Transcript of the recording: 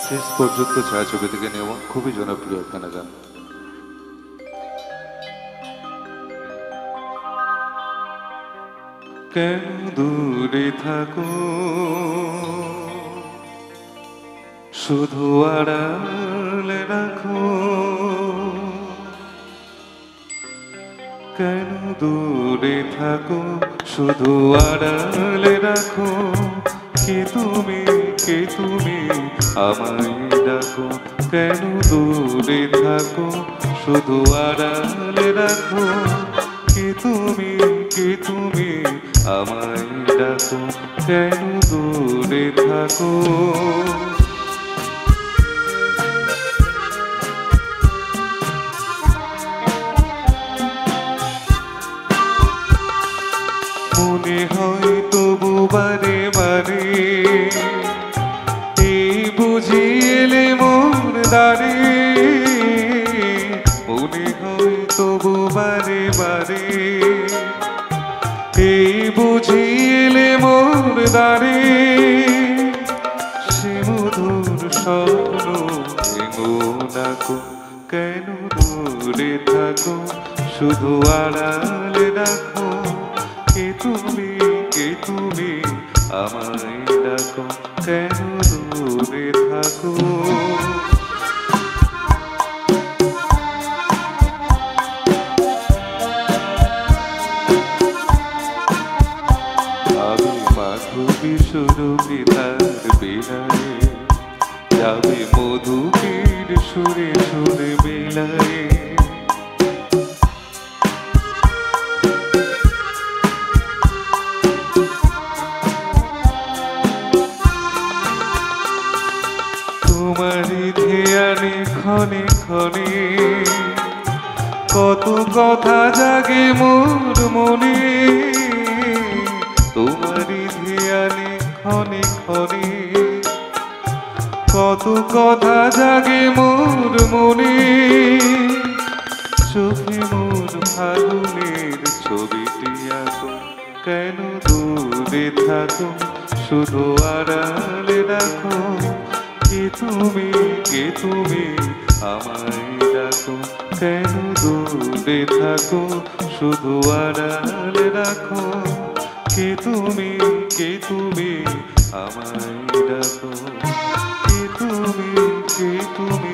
শেষ পর্যন্ত ছায়াছবি থেকে নেওয়া খুবই জনপ্রিয় একখানা গান। কেন দূরে থাকো শুধু আড়ালে রাখো, কেন দূরে থাকো শুধু আড়ালে রাখো, কে তুমি আমায় ডাকো, কেন দূরে থাকো শুধু আড়ালে রাখো, কে তুমি আমায় ডাকো, কেন দূরে থাকো। মনে হয় তবু বারে বারে এই বুঝি এলে মোর দ্বারে, মনে হয় তবু বারে বারে এই বুঝি এলে মোর দ্বারে, সে মধুর স্বপ্ন ভেঙো ডাকো, কেন দূরে থাকো শুধু আড়ালে রাখো, কে তুমি আমায় ডাকো, কেন দূরে থাকো। আমি মাধবী সুরভিতার বিলায়ে, যাবে মধুকীর সুরে সুরে মিলায়ে, তোমারই ধ্যানে ক্ষণে ক্ষণে কত কথা জাগে মোর মনে, তোমারই ধ্যানে ক্ষণে ক্ষণে কত কথা জাগে মোর মনে, চোখে মোর ফাগুনের ছবিটি আঁকো, কেন দূরে থাকো শুধু আড়ালে রাখো, কে তুমি আমায় ডাকো, কেন দূরে থাকো শুধু আড়ালে রাখো, কে তুমি আমায় ডাকো, কে তুমি